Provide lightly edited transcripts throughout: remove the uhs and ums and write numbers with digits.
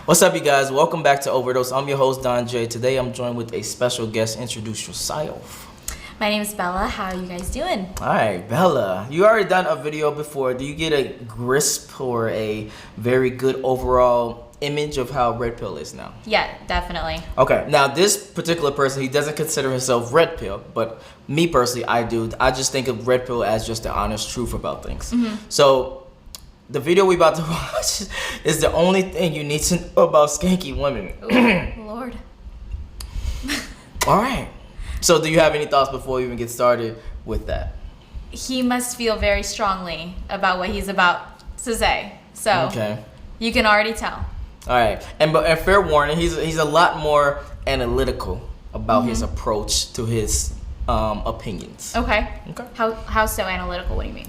What's up, you guys? Welcome back to Overdose. I'm your host, Don Jaye. Today I'm joined with a special guest. Introduce yourself. My name is Bella. How are you guys doing? All right, Bella. You already done a video before. Do you get a grasp or a very good overall image of how Red Pill is now? Yeah, definitely. Okay, now this particular person, he doesn't consider himself Red Pill, but me personally, I do. I just think of Red Pill as just the honest truth about things. So the video we about to watch is the only thing you need to know about skanky women. Ooh, Lord. All right. So do you have any thoughts before we even get started with that? He must feel very strongly about what he's about to say. So Okay. you can already tell. All right. And fair warning, he's a lot more analytical about his approach to his opinions. Okay. Okay. How so analytical? What do you mean?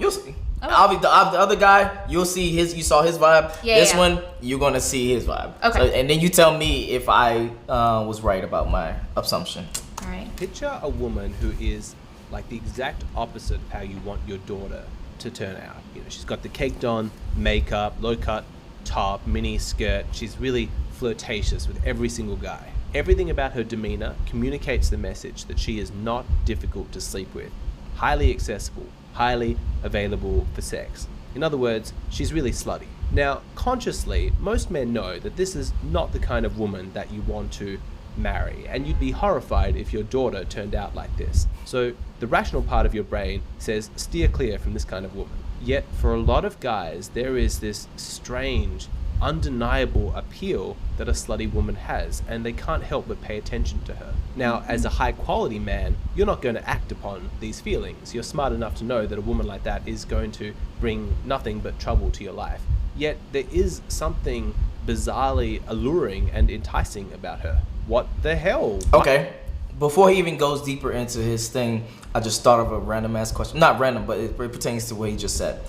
You'll see. Okay. The other guy, you'll see you saw his vibe. Yeah, this yeah. one, you're gonna see his vibe. Okay. So, and then you tell me if I was right about my assumption. All right. Picture a woman who is like the exact opposite of how you want your daughter to turn out. You know, she's got the caked on makeup, low cut top, mini skirt. She's really flirtatious with every single guy. Everything about her demeanor communicates the message that she is not difficult to sleep with, highly accessible, highly available for sex. In other words, she's really slutty. Now, consciously, most men know that this is not the kind of woman that you want to marry, and you'd be horrified if your daughter turned out like this. So the rational part of your brain says steer clear from this kind of woman. Yet for a lot of guys, there is this strange, undeniable appeal that a slutty woman has, and they can't help but pay attention to her. Now, as a high quality man, you're not going to act upon these feelings. You're smart enough to know that a woman like that is going to bring nothing but trouble to your life. Yet there is something bizarrely alluring and enticing about her. What the hell? Okay. Before he even goes deeper into his thing, I just thought of a random ass question. Not random, but it pertains to what he just said.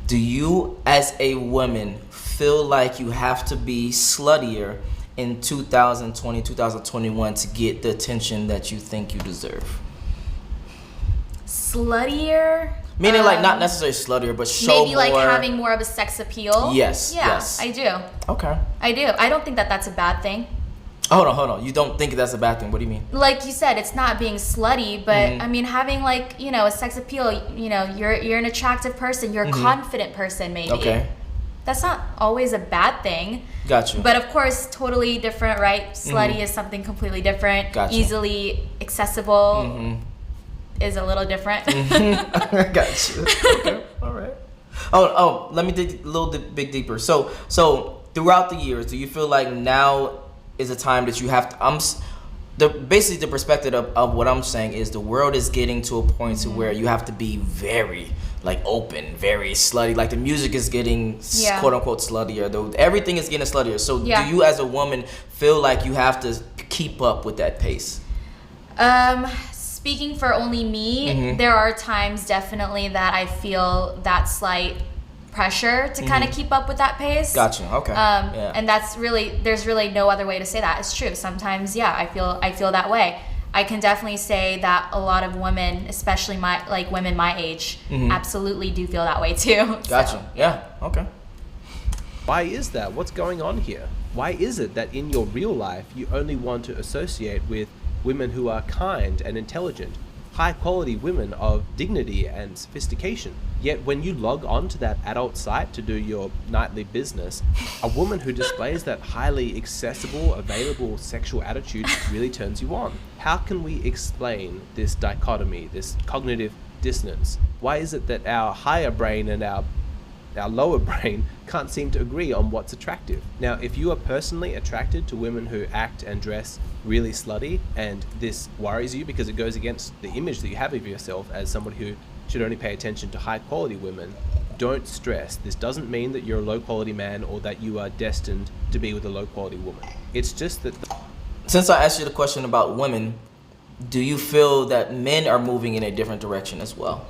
Do you, as a woman, feel like you have to be sluttier in 2020, 2021 to get the attention that you think you deserve? Sluttier? Meaning like not necessarily sluttier, but show Maybe more... like having more of a sex appeal? Yes, Yeah, yes. I do. Okay. I do. I don't think that that's a bad thing. Hold on. You don't think that's a bad thing? What do you mean? Like you said, it's not being slutty, but I mean having like, you know, a sex appeal, you know, you're an attractive person, you're a confident person maybe. Okay. That's not always a bad thing. Got you. But of course, totally different, right? Slutty is something completely different. Gotcha. Easily accessible is a little different. Got you. Okay. All right. Oh, let me dig a little bit deeper. So throughout the years, do you feel like now is a time that you have to basically the perspective of what I'm saying is the world is getting to a point to where you have to be very like open, very slutty, like the music is getting quote unquote sluttier, though everything is getting sluttier. So do you as a woman feel like you have to keep up with that pace? Speaking for only me, there are times definitely that I feel that slight pressure to kind of keep up with that pace. Gotcha. Okay. And that's really, there's really no other way to say that. It's true. Sometimes, I feel that way. I can definitely say that a lot of women, especially women my age, absolutely do feel that way too. Gotcha. So, yeah. Okay. Why is that? What's going on here? Why is it that in your real life you only want to associate with women who are kind and intelligent, high quality women of dignity and sophistication? Yet when you log on to that adult site to do your nightly business, a woman who displays that highly accessible, available sexual attitude really turns you on. How can we explain this dichotomy, this cognitive dissonance? Why is it that our higher brain and our lower brain can't seem to agree on what's attractive? Now, if you are personally attracted to women who act and dress really slutty, and this worries you because it goes against the image that you have of yourself as someone who should only pay attention to high quality women, don't stress. This doesn't mean that you're a low quality man or that you are destined to be with a low quality woman. It's just that... Since I asked you the question about women, do you feel that men are moving in a different direction as well?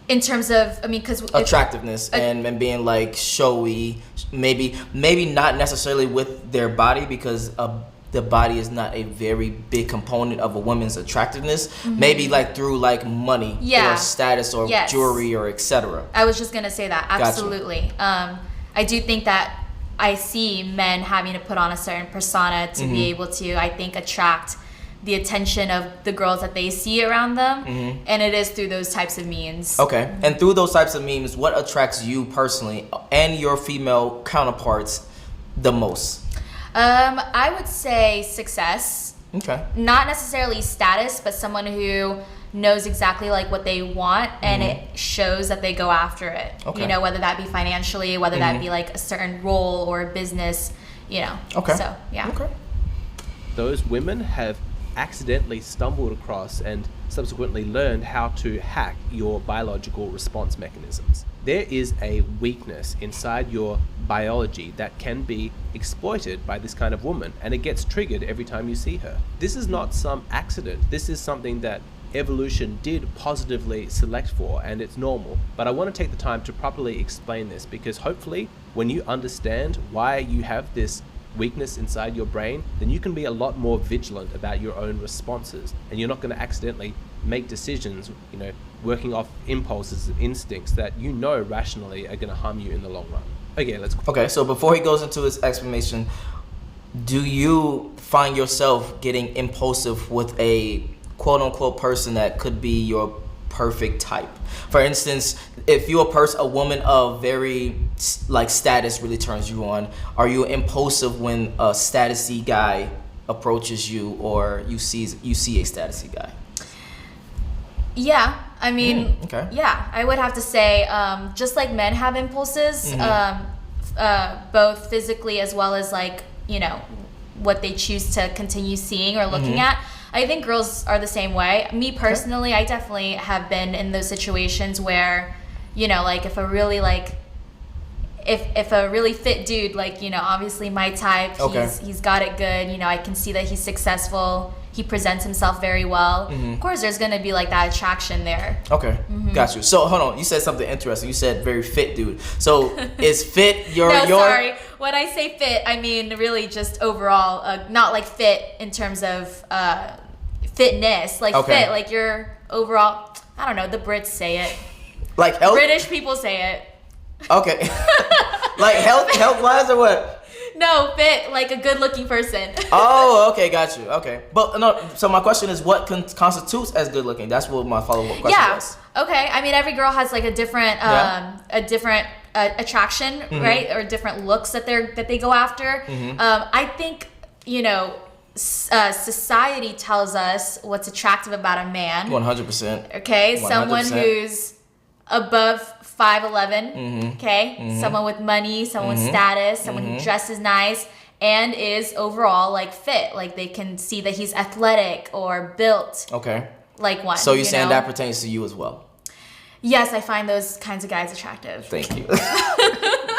In terms of, I mean, because attractiveness and being like showy, maybe not necessarily with their body, because the body is not a very big component of a woman's attractiveness. Maybe like through like money or status or jewelry or etc. I was just gonna say that. Absolutely. Gotcha. I do think that I see men having to put on a certain persona to be able to, I think, attract the attention of the girls that they see around them, and it is through those types of means. Okay, and through those types of memes, what attracts you personally and your female counterparts the most? I would say success. Okay. Not necessarily status, but someone who knows exactly like what they want, and it shows that they go after it. Okay. You know, whether that be financially, whether that be like a certain role or a business, you know. Okay. So, yeah. Okay. Those women have accidentally stumbled across and subsequently learned how to hack your biological response mechanisms. There is a weakness inside your biology that can be exploited by this kind of woman, and it gets triggered every time you see her. This is not some accident. This is something that evolution did positively select for, and it's normal. But I want to take the time to properly explain this, because hopefully when you understand why you have this weakness inside your brain, then you can be a lot more vigilant about your own responses, and you're not going to accidentally make decisions, you know, working off impulses and instincts that you know rationally are going to harm you in the long run. Okay, so before he goes into his explanation, do you find yourself getting impulsive with a quote-unquote person that could be your perfect type? For instance, if you're a woman of very like status really turns you on, are you impulsive when a statusy guy approaches you, or you see a statusy guy? Yeah, I mean, okay. Yeah, I would have to say, just like men have impulses, both physically as well as like, you know, what they choose to continue seeing or looking at. I think girls are the same way. Me personally, I definitely have been in those situations where, you know, like if a really fit dude, like, you know, obviously my type, he's got it good, you know, I can see that he's successful, he presents himself very well. Of course, there's going to be like that attraction there. Okay, got you. So hold on, you said something interesting. You said very fit dude. So is fit your? Sorry. When I say fit, I mean really just overall, not like fit in terms of fitness, like fit, like your overall. I don't know. The Brits say it. Like health. British people say it. Okay. Like health wise or what? No, fit, like a good-looking person. Oh, okay, got you. Okay, but no. So my question is, what constitutes as good-looking? That's what my follow-up question was. Okay. I mean, every girl has like a different, attraction, right, or different looks that they go after. I think, you know, society tells us what's attractive about a man. 100%. Okay, 100%. Someone who's above 5'11", okay? Someone with money, someone with status, someone who dresses nice and is overall like fit. Like they can see that he's athletic or built. Okay. Like one. So you're saying that pertains to you as well? Yes, I find those kinds of guys attractive. Thank you.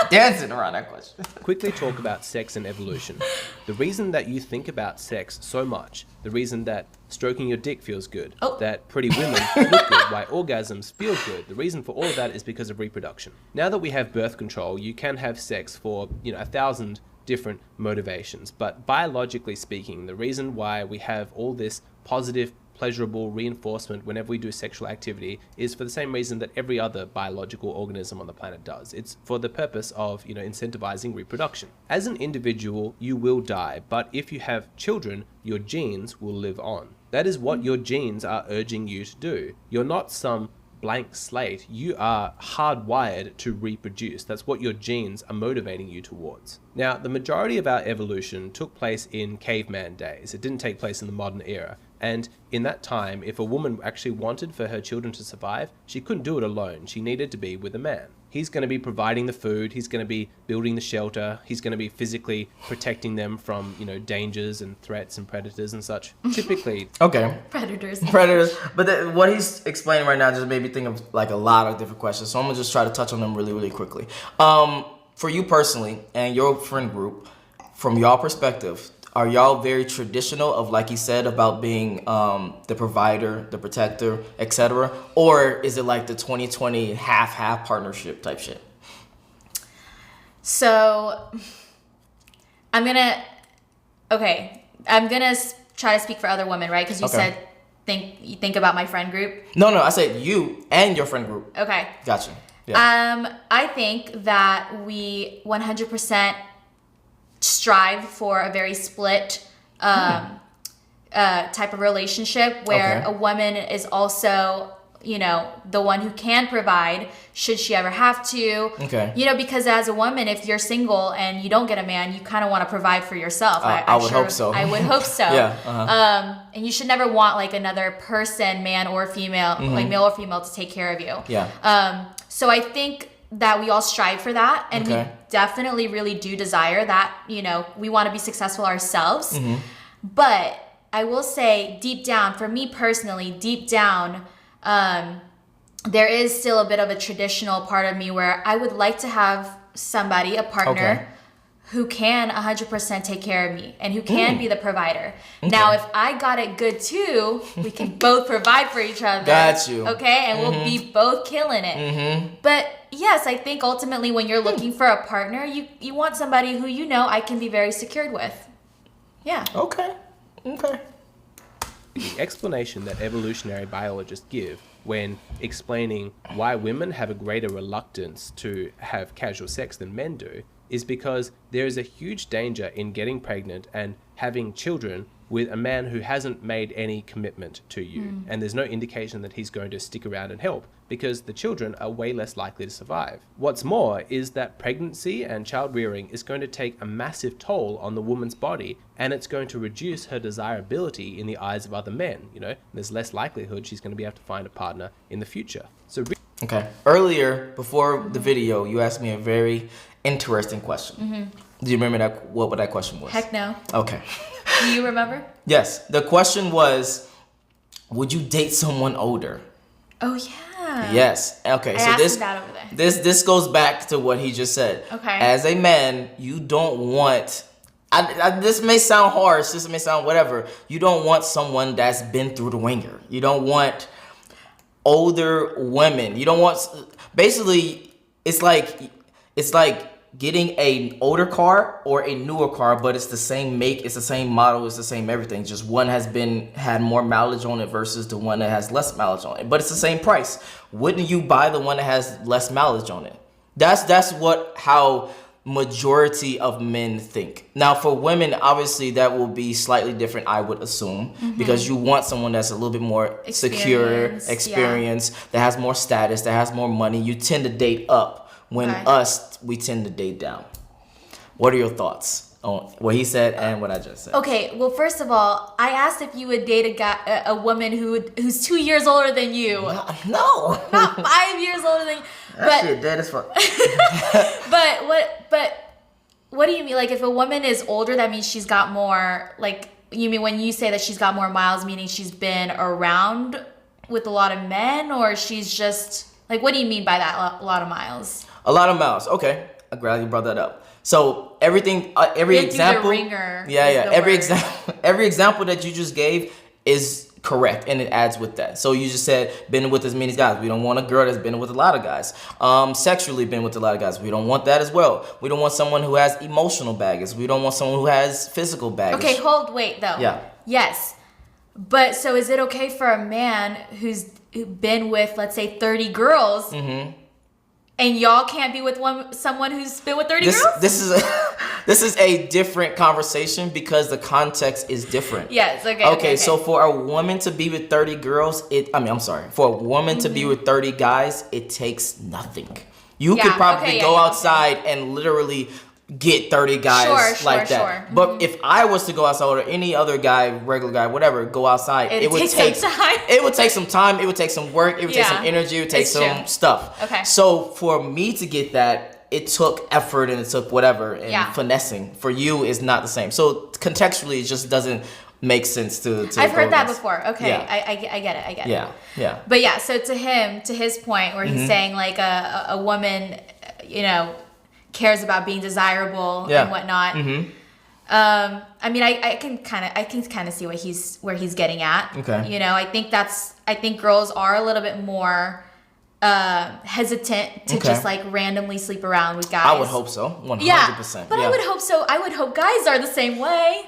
Dancing around that question. Quickly talk about sex and evolution. The reason that you think about sex so much, the reason that stroking your dick feels good, that pretty women look good, why orgasms feel good, the reason for all of that is because of reproduction. Now that we have birth control, you can have sex for, 1,000 different motivations. But biologically speaking, the reason why we have all this positive, pleasurable reinforcement whenever we do sexual activity is for the same reason that every other biological organism on the planet does. It's for the purpose of, incentivizing reproduction. As an individual, you will die, but if you have children, your genes will live on. That is what your genes are urging you to do. You're not some blank slate. You are hardwired to reproduce. That's what your genes are motivating you towards. Now, the majority of our evolution took place in caveman days. It didn't take place in the modern era. And in that time, if a woman actually wanted for her children to survive, she couldn't do it alone. She needed to be with a man. He's going to be providing the food. He's going to be building the shelter. He's going to be physically protecting them from, dangers and threats and predators and such. Typically. Okay. Predators. But what he's explaining right now just made me think of like a lot of different questions. So I'm going to just try to touch on them really, really quickly. For you personally and your friend group, from y'all perspective, are y'all very traditional of, like he said, about being the provider, the protector, etc.? Or is it like the 2020 half-half partnership type shit? So, I'm going to try to speak for other women, right? Because you said you think about my friend group. No, I said you and your friend group. Okay. Gotcha. Yeah. I think that we 100% strive for a very split type of relationship where a woman is also, you know, the one who can provide should she ever have to. Okay. You know, because as a woman, if you're single and you don't get a man, you kind of want to provide for yourself. I would hope so. I would hope so. Yeah. And you should never want like another person, man or female, like male or female, to take care of you. Yeah. So I think that we all strive for that, and we definitely really do desire that, you know, we want to be successful ourselves. But I will say deep down, for me personally, deep down, there is still a bit of a traditional part of me where I would like to have somebody, a partner, who can 100% take care of me and who can be the provider. Now, if I got it good too, we can both provide for each other. Got you. Okay, and we'll be both killing it. But yes, I think ultimately when you're looking for a partner, you want somebody who you know I can be very secured with. Yeah. Okay. The explanation that evolutionary biologists give when explaining why women have a greater reluctance to have casual sex than men do is because there is a huge danger in getting pregnant and having children with a man who hasn't made any commitment to you. And there's no indication that he's going to stick around and help, because the children are way less likely to survive. What's more is that pregnancy and child rearing is going to take a massive toll on the woman's body, and it's going to reduce her desirability in the eyes of other men. You know, there's less likelihood she's going to be able to find a partner in the future. So Okay. Earlier, before the video, you asked me a very interesting question. Do you remember what that question was? Heck no. Okay. Do you remember? Yes. The question was, would you date someone older? Oh yeah. Yes. Okay. I So asked that over there. this goes back to what he just said. Okay. As a man, you don't want. This may sound harsh. This may sound whatever. You don't want someone that's been through the ringer. You don't want older women. You don't want. Basically, it's like getting an older car or a newer car, but it's the same make, it's the same model, it's the same everything. Just one has had more mileage on it versus the one that has less mileage on it, but it's the same price. Wouldn't you buy the one that has less mileage on it? That's how majority of men think. Now for women, obviously that will be slightly different, I would assume, because you want someone that's a little bit more secure, experienced, that has more status, that has more money. You tend to date up. When we tend to date down. What are your thoughts on what he said and what I just said? Okay, well, first of all, I asked if you would date a woman who's 2 years older than you. No. Not 5 years older than you. That shit dead as fuck. But what do you mean? Like, if a woman is older, that means she's got more, like, you mean when you say that she's got more miles, meaning she's been around with a lot of men, or she's just, like, what do you mean by that, a lot of miles? A lot of miles. Okay, I'm glad you brought that up. So everything, every example, every example that you just gave is correct, and it adds with that. So you just said been with as many guys. We don't want a girl that's been with a lot of guys. Sexually been with a lot of guys. We don't want that as well. We don't want someone who has emotional baggage. We don't want someone who has physical baggage. Okay, wait though. Yeah. Yes, but so is it okay for a man who's been with, let's say, 30 girls? And y'all can't be with someone who's been with 30 girls? This is a different conversation because the context is different. Yes, okay. So for a woman to be with 30 girls, for a woman to be with 30 guys, it takes nothing. You could probably go outside and literally get 30 guys like that. Sure. But if I was to go outside, or any other guy, regular guy, whatever, go outside, it would take some time. It would take some time. It would take some work. It would take some energy. It would take some stuff. Okay. So for me to get that, it took effort and it took whatever and finessing. For you, is not the same. So contextually, it just doesn't make sense to I've heard that before. Okay, yeah. I get it. Yeah. But yeah, so to his point, where he's saying like a woman, cares about being desirable and whatnot. I mean, I can kind of see where he's getting at. Okay. I think girls are a little bit more hesitant to just like randomly sleep around with guys. I would hope so. 100%. Yeah, but I would hope so. I would hope guys are the same way.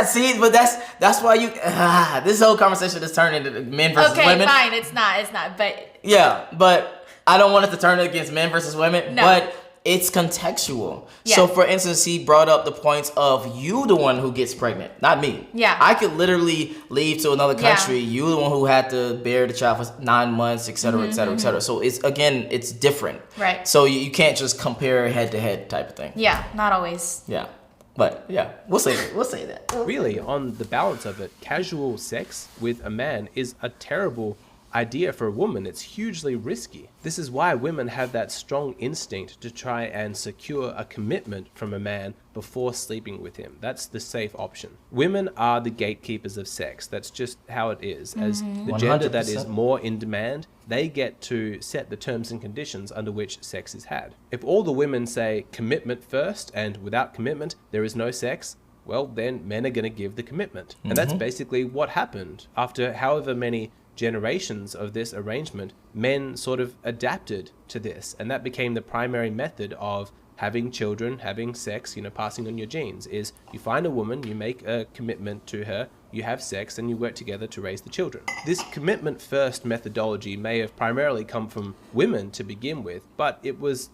See, but that's why this whole conversation is turning into men versus women. Okay, fine. It's not. But yeah, but I don't want it to turn it against men versus women, but it's contextual. Yeah. So, for instance, he brought up the points of you the one who gets pregnant, not me. Yeah. I could literally leave to another country. Yeah. You the one who had to bear the child for 9 months, et cetera, et cetera, et cetera. So, it's different. Right. So, you can't just compare head-to-head type of thing. Yeah, not always. Yeah. But, yeah, we'll say that. Really, on the balance of it, casual sex with a man is a terrible idea for a woman. It's hugely risky. This is why women have that strong instinct to try and secure a commitment from a man before sleeping with him. That's the safe option. Women are the gatekeepers of sex. That's just how it is. As the gender 100%. that is more in demand, they get to set the terms and conditions under which sex is had. If all the women say commitment first, and without commitment there is no sex, well, then men are going to give the commitment. And that's basically what happened. After however many generations of this arrangement, men sort of adapted to this, and that became the primary method of having children, having sex, passing on your genes. Is you find a woman, you make a commitment to her, you have sex, and you work together to raise the children. This commitment first methodology may have primarily come from women to begin with, but it was,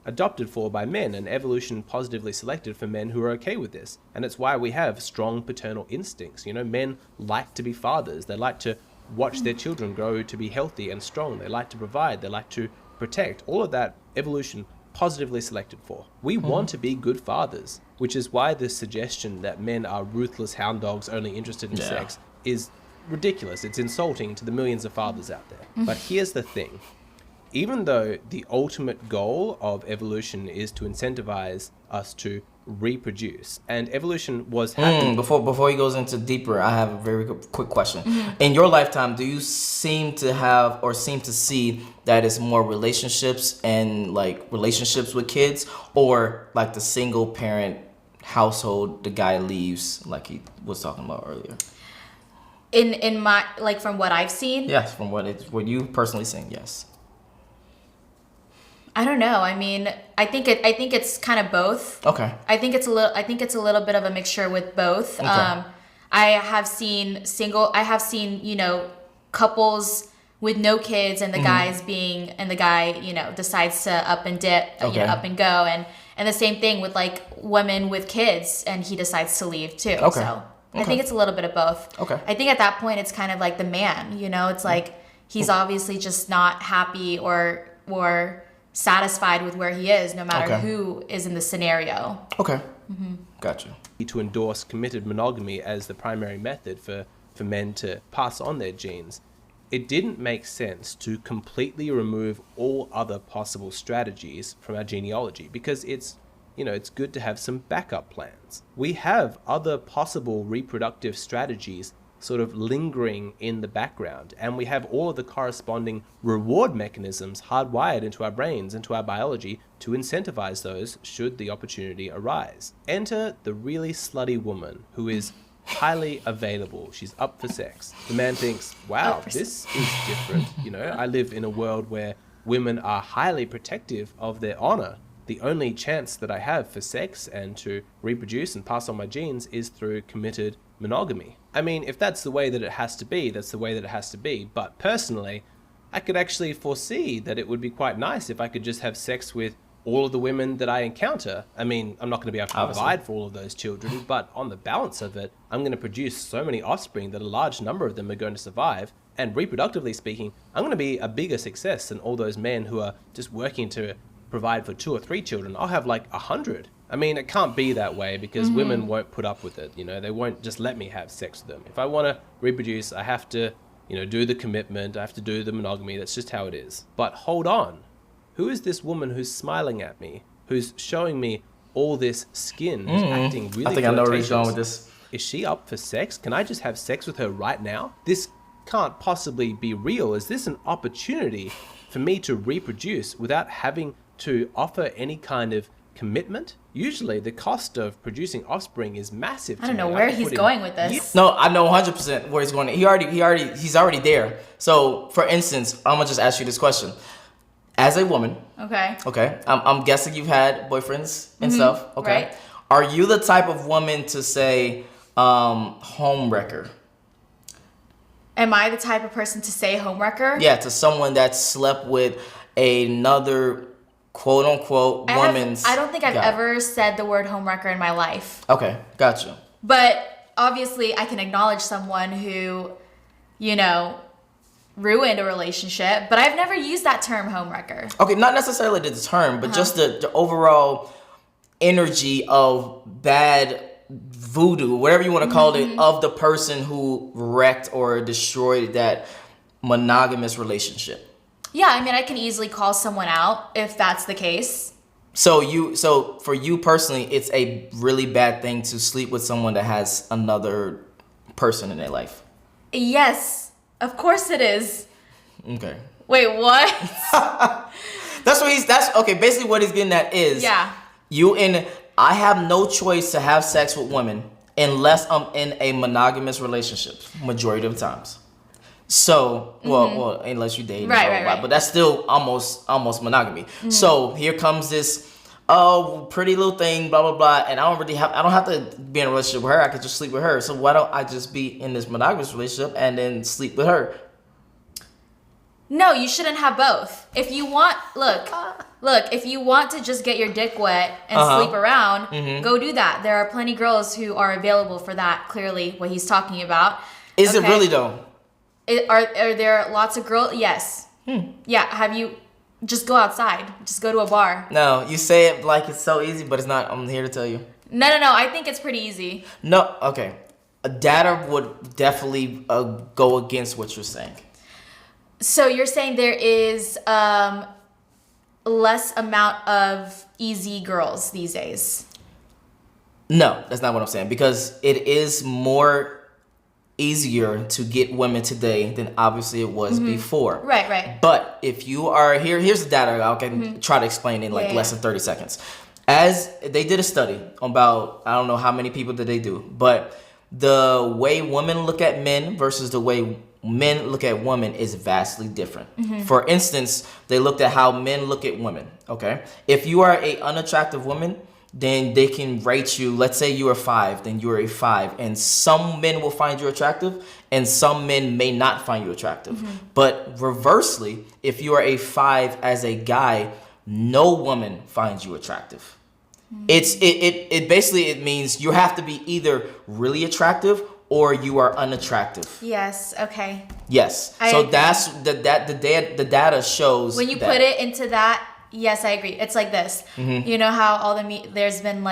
adopted for by men, and evolution positively selected for men who are okay with this. And it's why we have strong paternal instincts. Men like to be fathers. They like to watch their children grow to be healthy and strong. They like to provide. They like to protect. All of that evolution positively selected for. We want to be good fathers, which is why the suggestion that men are ruthless hound dogs only interested in sex is ridiculous. It's insulting to the millions of fathers out there. But here's the thing. Even though the ultimate goal of evolution is to incentivize us to reproduce, and evolution was happening. Before he goes into deeper, I have a very quick question. In your lifetime, do you seem to see that it's more relationships and like relationships with kids, or like the single parent household the guy leaves, like he was talking about earlier? In my, like, from what I've seen? Yes, from what you personally seen, yes. I don't know. I mean, I think it's kind of both. Okay. I think it's a little bit of a mixture with both. Okay. I have seen couples with no kids, and the guy decides to up and dip, up and go, and the same thing with like women with kids, and he decides to leave too. Okay. So I think it's a little bit of both. Okay. I think at that point it's kind of like the man, it's like he's obviously just not happy or satisfied with where he is, no matter who is in the scenario. Okay. Gotcha. To endorse committed monogamy as the primary method for men to pass on their genes, it didn't make sense to completely remove all other possible strategies from our genealogy, because it's good to have some backup plans. We have other possible reproductive strategies sort of lingering in the background, and we have all of the corresponding reward mechanisms hardwired into our brains, into our biology, to incentivize those should the opportunity arise. Enter the really slutty woman who is highly available. She's up for sex. The man thinks, wow, this is different. I live in a world where women are highly protective of their honor. The only chance that I have for sex and to reproduce and pass on my genes is through committed monogamy. I mean, if that's the way that it has to be, that's the way that it has to be. But personally, I could actually foresee that it would be quite nice if I could just have sex with all of the women that I encounter. I mean, I'm not going to be able to provide for all of those children, but on the balance of it, I'm going to produce so many offspring that a large number of them are going to survive. And reproductively speaking, I'm going to be a bigger success than all those men who are just working to provide for 2 or 3 children. I'll have like 100. I mean, it can't be that way, because women won't put up with it. They won't just let me have sex with them. If I want to reproduce, I have to, do the commitment. I have to do the monogamy. That's just how it is. But hold on. Who is this woman who's smiling at me, who's showing me all this skin, who's acting really I think I know where he's going with this. Is she up for sex? Can I just have sex with her right now? This can't possibly be real. Is this an opportunity for me to reproduce without having to offer any kind of commitment? Usually the cost of producing offspring is massive. I don't know where he's going with this. No, I know 100% where he's going. He's already there. So, for instance, I'm gonna just ask you this question. As a woman, okay, I'm guessing you've had boyfriends and stuff, okay? Right. Are you the type of woman to say, homewrecker? Am I the type of person to say homewrecker? Yeah, to someone that slept with another quote unquote woman's I don't think I've guy. ever said the word homewrecker in my life. Okay, gotcha. But obviously, I can acknowledge someone who, you know, ruined a relationship. But I've never used that term homewrecker. Okay, not necessarily the term, but just the overall energy of bad voodoo, whatever you want to call it, of the person who wrecked or destroyed that monogamous relationship. Yeah, I mean, I can easily call someone out if that's the case. So for you personally, it's a really bad thing to sleep with someone that has another person in their life. Yes, of course it is. Okay. Wait, what? That's okay. Basically, what he's getting at is I have no choice to have sex with women unless I'm in a monogamous relationship majority of the times. So, well, unless you date, right. but that's still almost monogamy. So here comes this pretty little thing, blah blah blah, and I don't have to be in a relationship with her. I could just sleep with her. So why don't I just be in this monogamous relationship and then sleep with her? No, you shouldn't have both. If you want, look, if you want to just get your dick wet and sleep around, go do that. There are plenty of girls who are available for that, clearly, what he's talking about. Is it really, though? Are there lots of girls? Yes. Yeah, have you... Just go outside. Just go to a bar. No, you say it like it's so easy, but it's not. I'm here to tell you. No. I think it's pretty easy. No, okay. Data would definitely go against what you're saying. So you're saying there is less amount of easy girls these days? No, that's not what I'm saying. Because it is more easier to get women today than obviously it was before. Right. But if you are here's the data. I can try to explain in less than 30 seconds. As they did a study about, I don't know how many people did they do, but the way women look at men versus the way men look at women is vastly different. For instance, they looked at how men look at women. Okay, if you are a unattractive woman, then they can rate you. Let's say you are 5, then you're a 5, and some men will find you attractive, and some men may not find you attractive. But reversely, if you are a 5 as a guy, no woman finds you attractive. It basically means you have to be either really attractive or you are unattractive. Yes. Okay. Yes. So that's the data shows when you put it into that. Yes, I agree. It's like this. You know how all there's been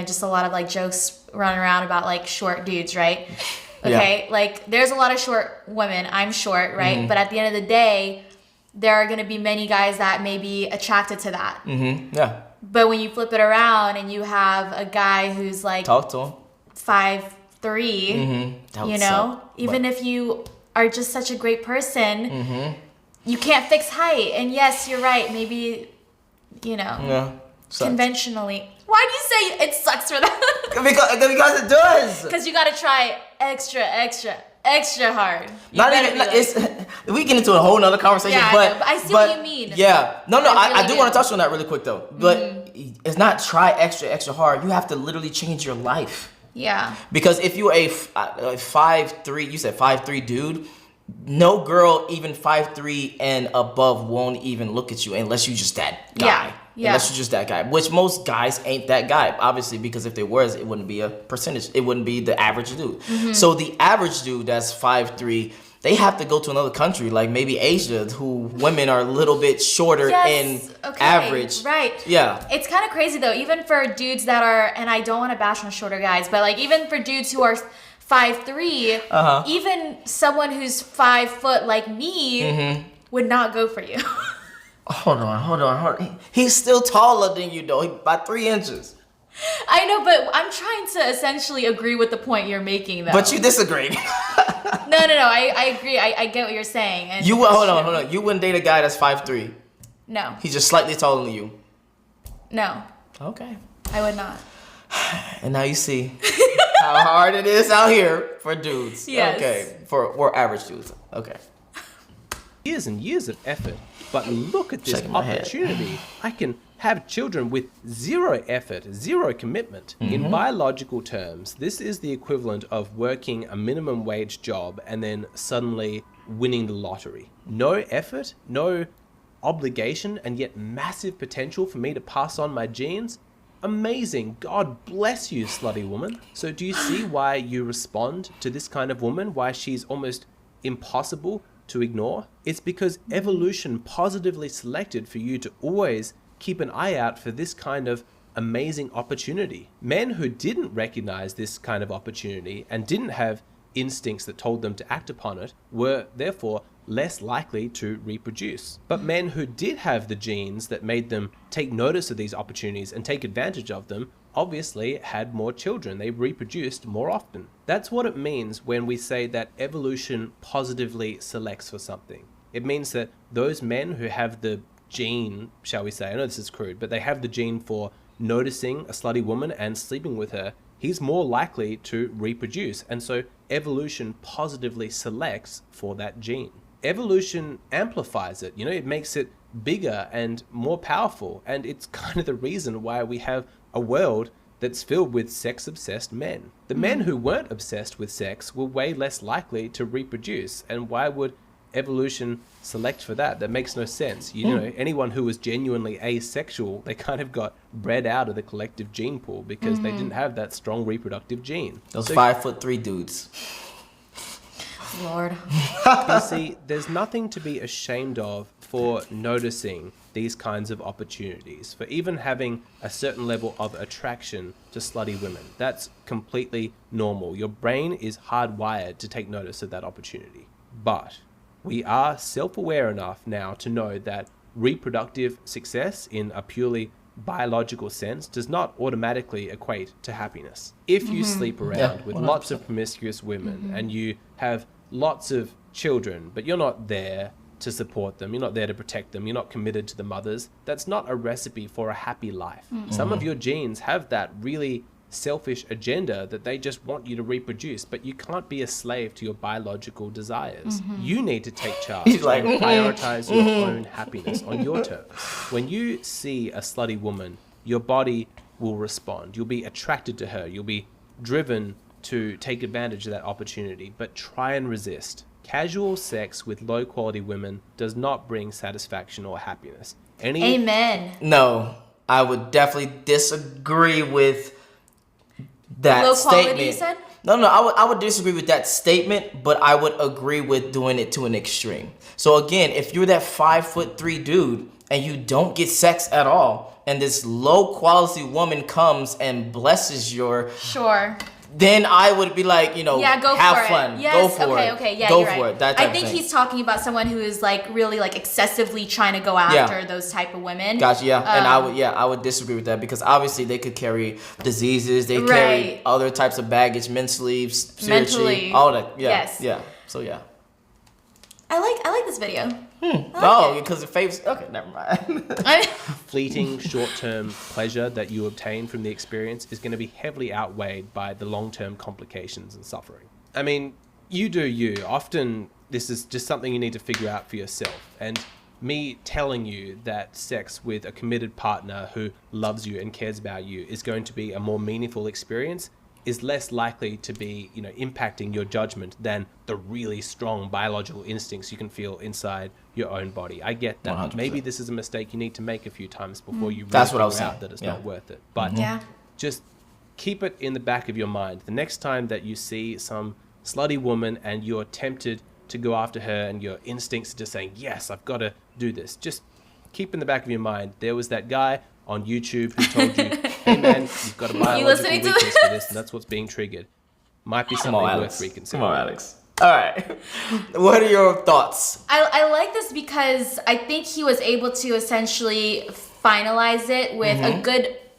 just a lot of jokes running around about short dudes, right? Okay, there's a lot of short women. I'm short, right? But at the end of the day, there are going to be many guys that may be attracted to that. Yeah. But when you flip it around and you have a guy who's talk to him 5'3", even if you are just such a great person, you can't fix height. And yes, you're right. Maybe. Conventionally. Why do you say it sucks for that? because it does. Because you got to try extra hard. We get into a whole nother conversation. Yeah, but I see what you mean. Yeah. No, I do want to touch on that really quick though. But it's not try extra hard. You have to literally change your life. Yeah. Because if you're a 5'3", you said 5'3" dude, no girl even 5'3" and above won't even look at you unless you just that guy. Yeah. Unless you're just that guy, which most guys ain't that guy, obviously, because if they was, it wouldn't be a percentage. It wouldn't be the average dude. So the average dude that's 5'3", they have to go to another country, like maybe Asia, who women are a little bit shorter in average. Right. Yeah. It's kind of crazy though, even for dudes that are, and I don't want to bash on shorter guys, but even for dudes who are 5'3", even someone who's 5 foot like me would not go for you. Hold on. He's still taller than you though, by 3 inches. I know, but I'm trying to essentially agree with the point you're making though. But you disagree. No, I agree. I get what you're saying. And hold on. You wouldn't date a guy that's 5'3". No. He's just slightly taller than you. No. Okay. I would not. And now you see how hard it is out here for dudes. Yes. Okay. For average dudes. Okay. Years and years of effort, but look at this opportunity. I can have children with zero effort, zero commitment. In biological terms, this is the equivalent of working a minimum wage job and then suddenly winning the lottery. No effort, no obligation and yet massive potential for me to pass on my genes, amazing. God bless you, slutty woman. So do you see why you respond to this kind of woman? Why she's almost impossible to ignore? It's because evolution positively selected for you to always keep an eye out for this kind of amazing opportunity. Men who didn't recognize this kind of opportunity and didn't have instincts that told them to act upon it were therefore less likely to reproduce. But men who did have the genes that made them take notice of these opportunities and take advantage of them obviously had more children. They reproduced more often. That's what it means when we say that evolution positively selects for something. It means that those men who have the gene, shall we say, I know this is crude, but they have the gene for noticing a slutty woman and sleeping with her, he's more likely to reproduce. And so evolution positively selects for that gene. Evolution amplifies it, it makes it bigger and more powerful. And it's kind of the reason why we have a world that's filled with sex-obsessed men. The men who weren't obsessed with sex were way less likely to reproduce. And why would evolution select for that? That makes no sense. Anyone who was genuinely asexual, they kind of got bred out of the collective gene pool because they didn't have that strong reproductive gene. Those 5'3" dudes. Lord. You see, there's nothing to be ashamed of for noticing these kinds of opportunities, for even having a certain level of attraction to slutty women. That's completely normal. Your brain is hardwired to take notice of that opportunity. But we are self-aware enough now to know that reproductive success in a purely biological sense does not automatically equate to happiness. If you sleep around with 100%. lots of promiscuous women and you have lots of children, but you're not there to support them, you're not there to protect them, you're not committed to the mothers, that's not a recipe for a happy life. Some of your genes have that really selfish agenda that they just want you to reproduce, but you can't be a slave to your biological desires. You need to take charge and prioritize your own happiness on your terms. When you see a slutty woman, your body will respond. You'll be attracted to her. You'll be driven to take advantage of that opportunity, but try and resist. Casual sex with low quality women does not bring satisfaction or happiness. Amen. No, I would definitely disagree with that Low statement. quality, you said? No, I would disagree with that statement, but I would agree with doing it to an extreme. So again, if you're that 5'3" dude and you don't get sex at all, and this low quality woman comes and blesses your, Sure. then I would be like, Go have for it. fun. Yes, Go for it. Okay, yeah, Go you're for right. it. That type I think of thing. he's talking about someone who is really excessively trying to go after those type of women. Gotcha, yeah. And I would disagree with that because obviously they could carry diseases, they carry other types of baggage mentally, spiritually, all that. Yeah. Yes. Yeah. So yeah. I like this video. Because it favors. Okay, never mind. Fleeting short-term pleasure that you obtain from the experience is going to be heavily outweighed by the long-term complications and suffering. I mean, you do you. Often this is just something you need to figure out for yourself. And me telling you that sex with a committed partner who loves you and cares about you is going to be a more meaningful experience is less likely to be, impacting your judgment than the really strong biological instincts you can feel inside your own body. I get that. 100%. Maybe this is a mistake you need to make a few times before you really That's what I was figure out saying. that it's Yeah. not worth it. But just keep it in the back of your mind. The next time that you see some slutty woman and you're tempted to go after her and your instincts are just saying, yes, I've got to do this, just keep in the back of your mind, there was that guy on YouTube who told you, hey man, you've got a biological weakness for this, and that's what's being triggered. Might be something worth reconsidering. Come on, Alex. All right. What are your thoughts? I like this because I think he was able to essentially finalize it with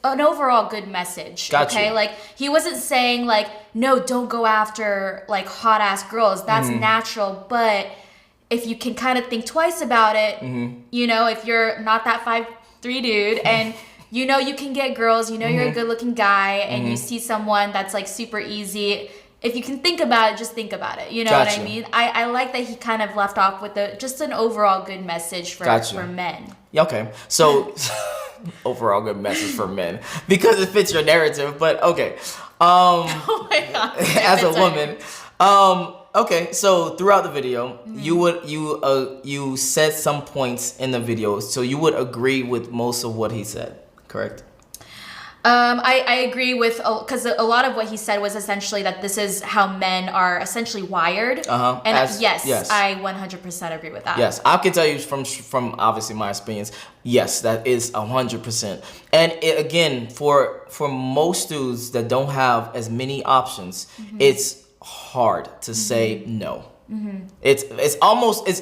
an overall good message. Gotcha. Okay, he wasn't saying no, don't go after hot ass girls. That's natural, but if you can kind of think twice about it, if you're not that 5'3" dude and you can get girls, you're a good looking guy and you see someone that's super easy, if you can think about it, just think about it. You know what I mean? I like that he kind of left off with just an overall good message for men. Yeah, okay. So overall good message for men because it fits your narrative, but okay. Oh my God. As a woman, Okay, so throughout the video, you said some points in the video, so you would agree with most of what he said, correct? I agree with, because a lot of what he said was essentially that this is how men are essentially wired. And yes, I 100% agree with that. Yes, I can tell you from obviously my experience, yes, that is 100%. And again, for most dudes that don't have as many options, it's hard to say no. It's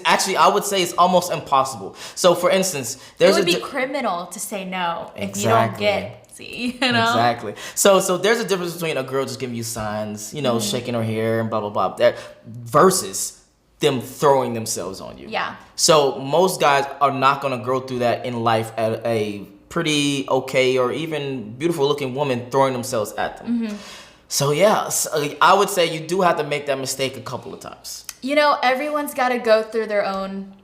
actually, I would say it's almost impossible. So for instance, it would be criminal to say no if you don't get. You know? Exactly. So there's a difference between a girl just giving you signs, shaking her hair and blah blah blah, that versus them throwing themselves on you. Yeah. So most guys are not gonna go through that in life at a pretty okay or even beautiful looking woman throwing themselves at them. So yeah, I would say you do have to make that mistake a couple of times. Everyone's got to go through their own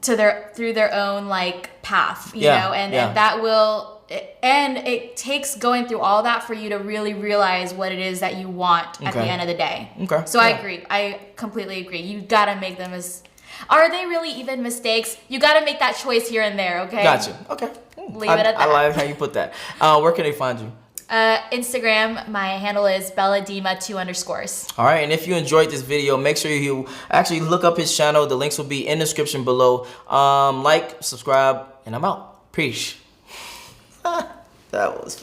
through their own like path, you know, and that will. And it takes going through all that for you to really realize what it is that you want at the end of the day. Okay. So I agree. I completely agree. You gotta make them are they really even mistakes? You gotta make that choice here and there, okay? Gotcha. Okay. Leave it at that. I like how you put that. Where can they find you? Instagram, my handle is belladima2_. All right, and if you enjoyed this video, make sure you actually look up his channel. The links will be in the description below. Like, subscribe, and I'm out. Peace. That was